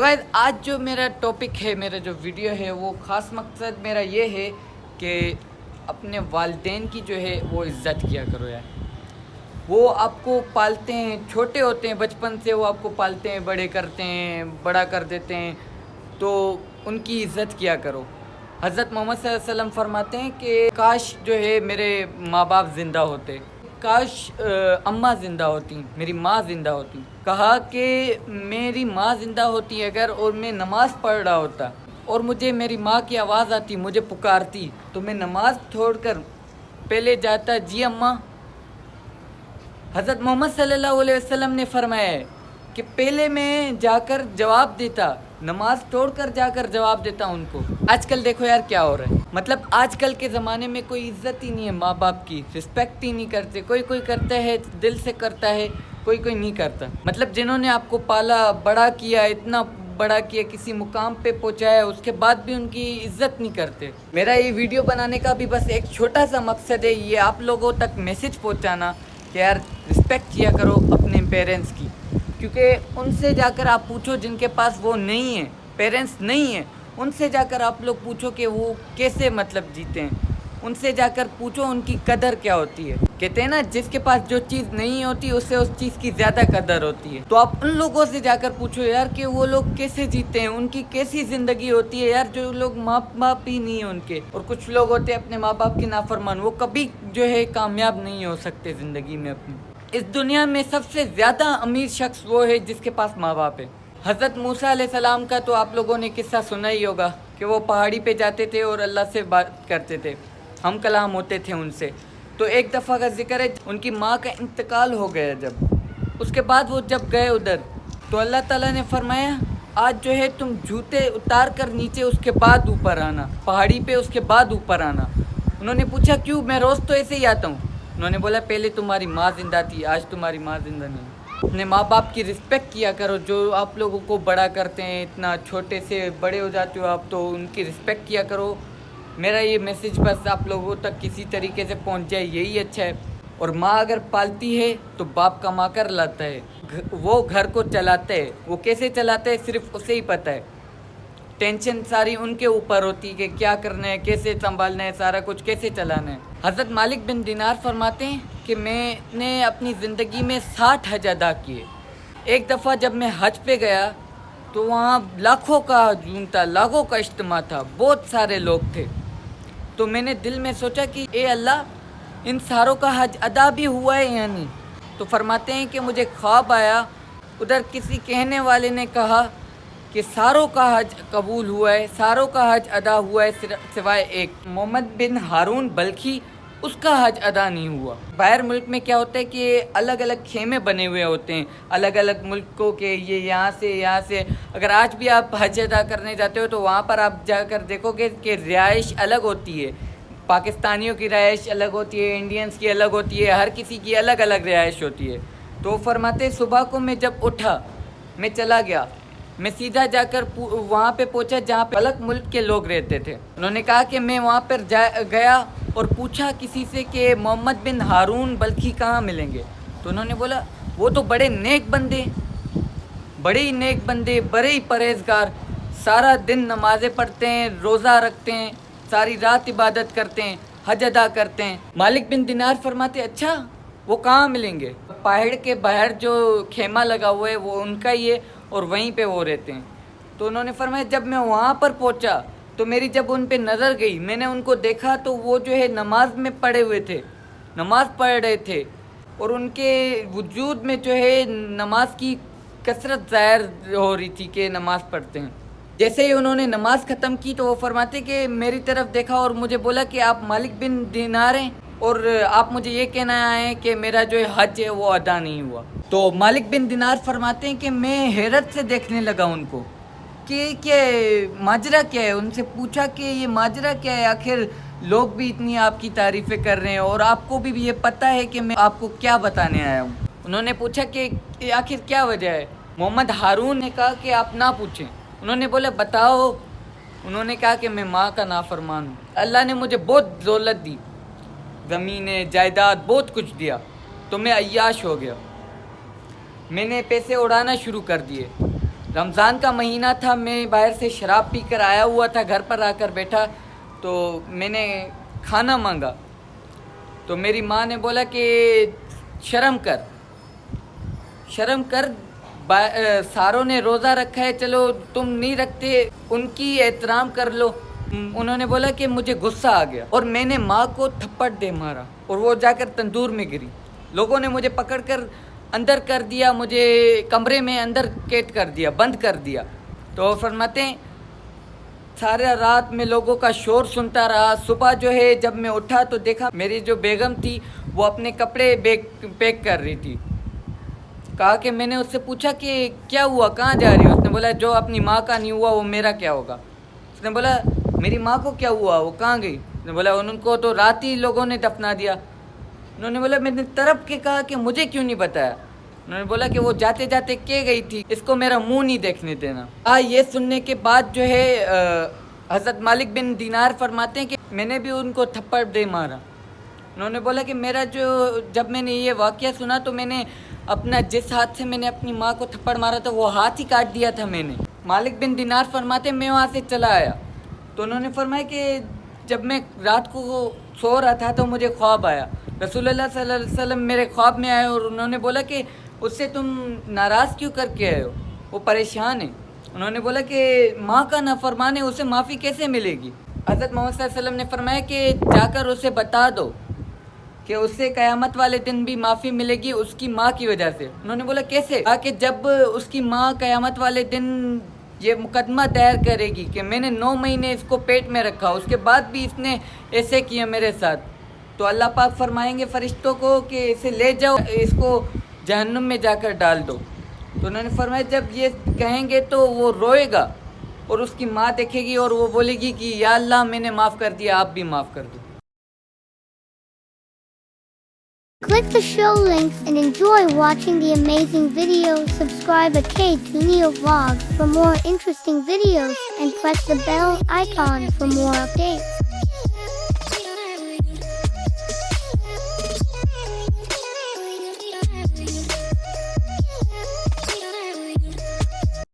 Guys आज जो मेरा टॉपिक है, मेरा जो वीडियो है, वो ख़ास मकसद मेरा ये है कि अपने वालिदैन की जो है वो इज़्ज़त किया करो यार। वो आपको पालते हैं, छोटे होते हैं बचपन से, वो आपको पालते हैं, बड़े करते हैं, बड़ा कर देते हैं, तो उनकी इज़्ज़त किया करो। हज़रत मोहम्मद सल्लल्लाहु अलैहि वसल्लम फरमाते हैं कि काश जो है मेरे माँ बाप ज़िंदा होते, काश अम्मा ज़िंदा होती, मेरी माँ ज़िंदा होती। कहा कि मेरी माँ ज़िंदा होती अगर और मैं नमाज़ पढ़ रहा होता और मुझे मेरी माँ की आवाज़ आती, मुझे पुकारती, तो मैं नमाज़ छोड़कर पहले जाता, जी अम्मा। हज़रत मोहम्मद सल्लल्लाहु अलैहि वसल्लम ने फरमाया है कि पहले मैं जाकर जवाब देता, नमाज तोड़कर जाकर जवाब देता उनको। आजकल देखो यार क्या हो रहा है, मतलब आजकल के ज़माने में कोई इज़्ज़त ही नहीं है, माँ बाप की रिस्पेक्ट ही नहीं करते। कोई कोई करता है, दिल से करता है, कोई कोई नहीं करता। मतलब जिन्होंने आपको पाला, बड़ा किया, इतना बड़ा किया, किसी मुकाम पे पहुँचाया, उसके बाद भी उनकी इज़्ज़त नहीं करते। मेरा ये वीडियो बनाने का भी बस एक छोटा सा मकसद है, ये आप लोगों तक मैसेज पहुँचाना कि यार रिस्पेक्ट किया करो अपने पेरेंट्स की। क्योंकि उनसे जाकर आप पूछो जिनके पास वो नहीं है, पेरेंट्स नहीं है, उनसे जाकर आप लोग पूछो कि वो कैसे मतलब जीते हैं। उनसे जाकर पूछो उनकी कदर क्या होती है। कहते हैं ना, जिसके पास जो चीज़ नहीं होती उससे उस चीज़ की ज़्यादा कदर होती है। तो आप उन लोगों से जाकर पूछो यार कि वो लोग कैसे जीते हैं, उनकी कैसी ज़िंदगी होती है यार, जो लोग माँ बाप ही नहीं है उनके। और कुछ लोग होते हैं अपने माँ बाप की नाफरमान, वो कभी जो है कामयाब नहीं हो सकते ज़िंदगी में अपनी। इस दुनिया में सबसे ज़्यादा अमीर शख्स वो है जिसके पास माँ बाप है। हज़रत मूसा अलैहिस्सलाम का तो आप लोगों ने किस्सा सुना ही होगा कि वो पहाड़ी पे जाते थे और अल्लाह से बात करते थे, हम कलाम होते थे उनसे। तो एक दफ़ा का जिक्र है, उनकी माँ का इंतकाल हो गया जब, उसके बाद वो जब गए उधर, तो अल्लाह ताला ने फरमाया आज जो है तुम जूते उतार कर नीचे, उसके बाद ऊपर आना पहाड़ी पे, उसके बाद ऊपर आना। उन्होंने पूछा क्यों, मैं रोज़ तो ऐसे ही आता हूँ। उन्होंने बोला पहले तुम्हारी माँ ज़िंदा थी, आज तुम्हारी माँ ज़िंदा नहीं। अपने माँ बाप की रिस्पेक्ट किया करो, जो आप लोगों को बड़ा करते हैं, इतना छोटे से बड़े हो जाते हो आप, तो उनकी रिस्पेक्ट किया करो। मेरा ये मैसेज बस आप लोगों तक किसी तरीके से पहुंच जाए, यही अच्छा है। और माँ अगर पालती है तो बाप कमा कर लाता है, वो घर को चलाते हैं। वो कैसे चलाते हैं सिर्फ उसे ही पता है, टेंशन सारी उनके ऊपर होती है कि क्या करना है, कैसे संभालना है, सारा कुछ कैसे चलाना है। हज़रत मालिक बिन दिनार फरमाते हैं कि मैंने अपनी ज़िंदगी में 60 हज अदा किए। एक दफ़ा जब मैं हज पे गया तो वहाँ लाखों का हजूम था, लाखों का इज्तिमा था, बहुत सारे लोग थे। तो मैंने दिल में सोचा कि ए अल्लाह, इन सारों का हज अदा भी हुआ है या नहीं। तो फरमाते हैं कि मुझे ख्वाब आया, उधर किसी कहने वाले ने कहा कि सारों का हज कबूल हुआ है, सारों का हज अदा हुआ है सिवाय एक, मोहम्मद बिन हारून बल्खी, उसका हज अदा नहीं हुआ। बाहर मुल्क में क्या होता है कि अलग अलग खेमे बने हुए होते हैं, अलग अलग मुल्कों के, ये यहाँ से। अगर आज भी आप हज अदा करने जाते हो तो वहाँ पर आप जाकर देखोगे कि रिहाइश अलग होती है। पाकिस्तानियों की रिहाइश अलग होती है, इंडियंस की अलग होती है, हर किसी की अलग अलग रिहाइश होती है। तो फरमाते सुबह को मैं जब उठा, मैं चला गया, मैं सीधा जाकर वहाँ पे पहुँचा जहाँ पे अलग मुल्क के लोग रहते थे। उन्होंने कहा कि मैं वहाँ पर गया और पूछा किसी से कि मोहम्मद बिन हारून बल्खी कहाँ मिलेंगे। तो उन्होंने बोला वो तो बड़े नेक बंदे, बड़े ही नेक बंदे, बड़े ही परहेजगार, सारा दिन नमाज़ें पढ़ते हैं, रोज़ा रखते हैं, सारी रात इबादत करते हैं, हज अदा करते हैं। मालिक बिन दिनार फरमाते अच्छा वो कहाँ मिलेंगे। पहाड़ के बाहर जो खेमा लगा हुआ है वो उनका ही है और वहीं पे वो रहते हैं। तो उन्होंने फरमाया जब मैं वहाँ पर पहुँचा तो मेरी जब उन पे नज़र गई, मैंने उनको देखा तो वो जो है नमाज में पड़े हुए थे, नमाज़ पढ़ रहे थे, और उनके वजूद में जो है नमाज की कसरत ज़ाहिर हो रही थी कि नमाज़ पढ़ते हैं। जैसे ही उन्होंने नमाज ख़त्म की तो वो फरमाते कि मेरी तरफ देखा और मुझे बोला कि आप मालिक बिन दिनार हैं और आप मुझे ये कहना है कि मेरा जो हज है वो अदा नहीं हुआ। तो मालिक बिन दिनार फरमाते हैं कि मैं हैरत से देखने लगा उनको कि क्या माजरा क्या है। उनसे पूछा कि ये माजरा क्या है, आखिर लोग भी इतनी आपकी तारीफ़ें कर रहे हैं और आपको भी ये पता है कि मैं आपको क्या बताने आया हूँ। उन्होंने पूछा कि आखिर क्या वजह है। मोहम्मद हारून ने कहा कि आप ना पूछें। उन्होंने बोला बताओ। उन्होंने कहा कि मैं माँ का नाफरमान हूँ, अल्लाह ने मुझे बहुत दौलत दी, ज़मीनें जायदाद बहुत कुछ दिया, तो मैं अय्याश हो गया, मैंने पैसे उड़ाना शुरू कर दिए। رمضان کا مہینہ تھا, میں باہر سے شراب پی کر آیا ہوا تھا, گھر پر آ کر بیٹھا تو میں نے کھانا مانگا تو میری ماں نے بولا کہ شرم کر, ساروں نے روزہ رکھا ہے, چلو تم نہیں رکھتے, ان کی احترام کر لو. انہوں نے بولا کہ مجھے غصہ آ گیا اور میں نے ماں کو تھپڑ دے مارا اور وہ جا کر تندور میں گری. لوگوں نے مجھے پکڑ کر اندر کر دیا, مجھے کمرے میں اندر قید کر دیا, بند کر دیا. تو فرماتے ہیں سارا رات میں لوگوں کا شور سنتا رہا. صبح جو ہے جب میں اٹھا تو دیکھا میری جو بیگم تھی وہ اپنے کپڑے پیک کر رہی تھی. کہا کہ میں نے اس سے پوچھا کہ کیا ہوا, کہاں جا رہی ہو؟ اس نے بولا جو اپنی ماں کا نہیں ہوا وہ میرا کیا ہوگا. اس نے بولا میری ماں کو کیا ہوا, وہ کہاں گئی؟ اس نے بولا ان کو تو رات ہی لوگوں نے دفنا دیا. انہوں نے بولا میں نے تڑپ کے کہا کہ مجھے کیوں نہیں بتایا. انہوں نے بولا کہ وہ جاتے جاتے کہہ گئی تھی, اس کو میرا منہ نہیں دیکھنے دینا. یہ سننے کے بعد جو ہے حضرت مالک بن دینار فرماتے ہیں کہ میں نے بھی ان کو تھپڑ دے مارا. انہوں نے بولا کہ جب میں نے یہ واقعہ سنا تو میں نے اپنا جس ہاتھ سے میں نے اپنی ماں کو تھپڑ مارا تھا وہ ہاتھ ہی کاٹ دیا تھا میں نے. مالک بن دینار فرماتے ہیں میں وہاں سے چلا آیا تو انہوں نے فرمایا کہ جب میں رات کو سو رہا تھا تو مجھے خواب آیا. رسول اللہ صلی اللہ علیہ وسلم میرے خواب میں آئے اور انہوں نے بولا کہ اس سے تم ناراض کیوں کر کے آئے ہو, وہ پریشان ہے. انہوں نے بولا کہ ماں کا نافرمان ہے, اسے معافی کیسے ملے گی؟ حضرت محمد صلی اللہ علیہ وسلم نے فرمایا کہ جا کر اسے بتا دو کہ اس سے قیامت والے دن بھی معافی ملے گی اس کی ماں کی وجہ سے. انہوں نے بولا کیسے؟ کہ جب اس کی ماں قیامت والے دن یہ مقدمہ دائر کرے گی کہ میں نے 9 مہینے اس کو پیٹ میں رکھا, اس کے بعد بھی اس نے ایسے کیا میرے ساتھ, تو اللہ پاک فرمائیں گے فرشتوں کو کہ اسے لے جاؤ, اس کو جہنم میں جا کر ڈال دو. تو انہوں نے فرمایا جب یہ کہیں گے تو وہ روئے گا اور اس کی ماں دیکھے گی اور وہ بولے گی کہ یا اللہ میں نے معاف کر دیا, آپ بھی معاف کر دو. Click the show links and enjoy watching the amazing videos. Subscribe at K2 Neo Vlog for more interesting videos and press the bell icon for more updates.